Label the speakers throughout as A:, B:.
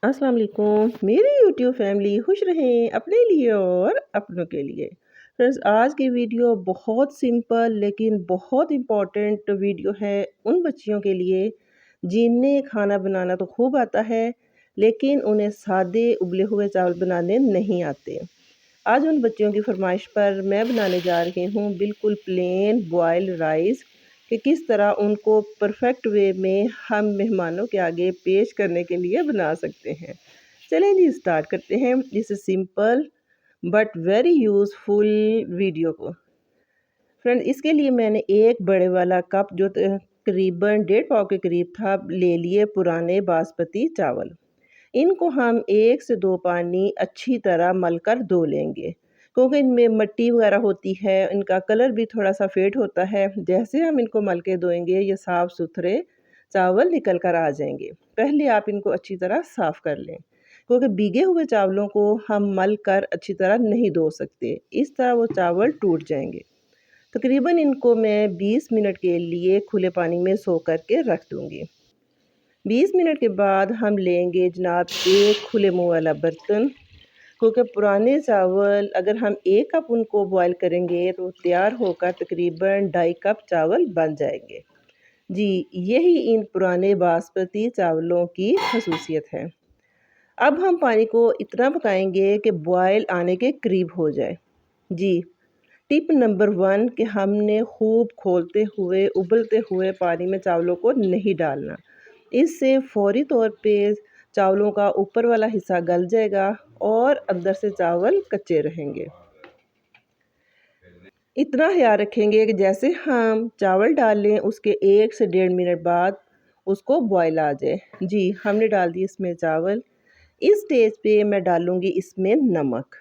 A: अस्सलाम वालेकुम। मेरी यूट्यूब फैमिली खुश रहें अपने लिए और अपनों के लिए। फ्रेंड्स, आज की वीडियो बहुत सिंपल लेकिन बहुत इम्पॉर्टेंट वीडियो है उन बच्चियों के लिए जिन्हें खाना बनाना तो खूब आता है लेकिन उन्हें सादे उबले हुए चावल बनाने नहीं आते। आज उन बच्चियों की फरमाइश पर मैं बनाने जा रही हूँ बिल्कुल प्लेन बॉयल्ड राइस कि किस तरह उनको परफेक्ट वे में हम मेहमानों के आगे पेश करने के लिए बना सकते हैं। चलें जी, स्टार्ट करते हैं इस simple but very useful video को। फ्रेंड, इसके लिए मैंने एक बड़े वाला कप जो करीबन 1.5 पाव के करीब था ले लिए पुराने बासमती चावल। इनको हम 1 से 2 पानी अच्छी तरह मलकर धो लेंगे क्योंकि इनमें मिट्टी वगैरह होती है, इनका कलर भी थोड़ा सा फेड होता है। जैसे हम इनको मल के धोएंगे ये साफ़ सुथरे चावल निकल कर आ जाएंगे। पहले आप इनको अच्छी तरह साफ़ कर लें क्योंकि भीगे हुए चावलों को हम मल कर अच्छी तरह नहीं धो सकते, इस तरह वो चावल टूट जाएंगे। तकरीबन इनको मैं 20 मिनट के लिए खुले पानी में सो करके रख दूँगी। 20 मिनट के बाद हम लेंगे जनाब एक खुले मुंह वाला बर्तन क्योंकि पुराने चावल अगर हम 1 कप उनको बॉईल करेंगे तो तैयार होकर तकरीबन 2.5 कप चावल बन जाएंगे। जी, यही इन पुराने बासमती चावलों की खसूसियत है। अब हम पानी को इतना पकाएंगे कि बॉयल आने के करीब हो जाए। जी, टिप नंबर 1 कि हमने खूब खोलते हुए उबलते हुए पानी में चावलों को नहीं डालना। इससे फौरी तौर पे चावलों का ऊपर वाला हिस्सा गल जाएगा और अंदर से चावल कच्चे रहेंगे। इतना ख्याल रखेंगे कि जैसे हम चावल डाल लें उसके 1 से 1.5 मिनट बाद उसको बॉयल आ जाए। जी, हमने डाल दिए इसमें चावल। इस स्टेज पे मैं डालूँगी इसमें नमक,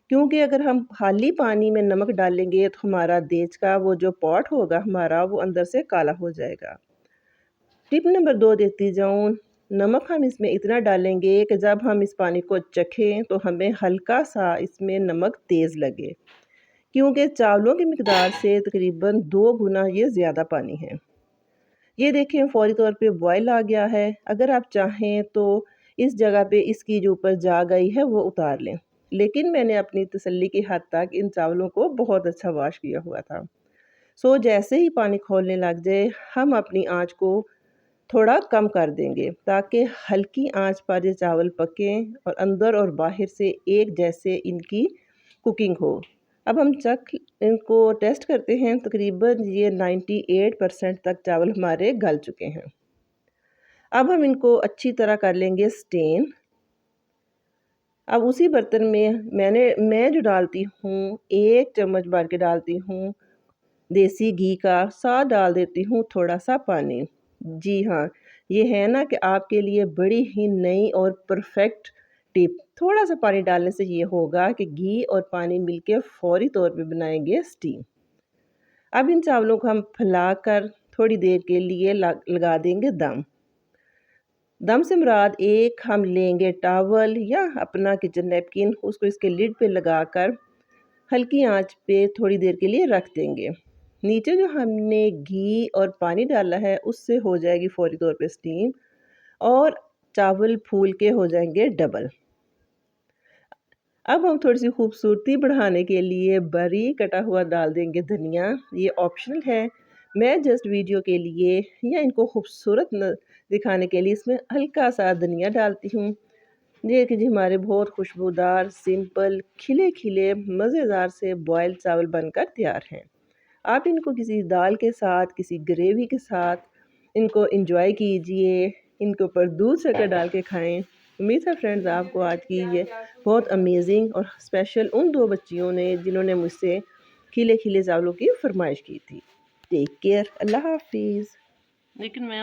A: क्योंकि अगर हम खाली पानी में नमक डालेंगे तो हमारा देच का वो जो पॉट होगा हमारा वो अंदर से काला हो जाएगा। टिप नंबर 2 देती जाऊँ, नमक हम इसमें इतना डालेंगे कि जब हम इस पानी को चखें तो हमें हल्का सा इसमें नमक तेज़ लगे, क्योंकि चावलों की मिकदार से तकरीबन 2 गुना ये ज़्यादा पानी है। ये देखें फ़ौरी तौर पे बॉयल आ गया है। अगर आप चाहें तो इस जगह पे इसकी जो ऊपर जाग आई है वो उतार लें, लेकिन मैंने अपनी तसल्ली की हद तक इन चावलों को बहुत अच्छा वॉश किया हुआ था। जैसे ही पानी खौलने लग जाए हम अपनी आँच को थोड़ा कम कर देंगे ताकि हल्की आंच पर ये चावल पकें और अंदर और बाहर से एक जैसे इनकी कुकिंग हो। अब हम चख इनको टेस्ट करते हैं। तकरीबन ये 98% तक चावल हमारे गल चुके हैं। अब हम इनको अच्छी तरह कर लेंगे स्टेन। अब उसी बर्तन में मैं जो डालती हूँ 1 चम्मच भर के डालती हूँ देसी घी का, साथ डाल देती हूँ थोड़ा सा पानी। जी हाँ, ये है ना कि आपके लिए बड़ी ही नई और परफेक्ट टिप। थोड़ा सा पानी डालने से ये होगा कि घी और पानी मिलके फौरी तौर पे बनाएंगे स्टीम। अब इन चावलों को हम फैलाकर थोड़ी देर के लिए लगा देंगे दम। दम से मुराद एक हम लेंगे टॉवल या अपना किचन नैपकिन, उसको इसके लिड पे लगाकर हल्की आंच पे थोड़ी देर के लिए रख देंगे। नीचे जो हमने घी और पानी डाला है उससे हो जाएगी फौरी तौर पे स्टीम और चावल फूल के हो जाएंगे डबल। अब हम थोड़ी सी खूबसूरती बढ़ाने के लिए बारीक कटा हुआ डाल देंगे धनिया। ये ऑप्शनल है, मैं जस्ट वीडियो के लिए या इनको खूबसूरत दिखाने के लिए इसमें हल्का सा धनिया डालती हूँ। ये कि जी हमारे बहुत खुशबूदार सिंपल खिले खिले मज़ेदार से बॉयल्ड चावल बनकर तैयार हैं। आप इनको किसी दाल के साथ, किसी ग्रेवी के साथ इनको एंजॉय कीजिए, इनके ऊपर दूध शक्कर डाल के खाएं। उम्मीद है फ्रेंड्स आपको आज की ये बहुत अमेजिंग और स्पेशल उन 2 बच्चियों ने जिन्होंने मुझसे खिले खिले चावलों की फरमाइश की थी। टेक केयर, अल्लाह हाफिज़। लेकिन मैं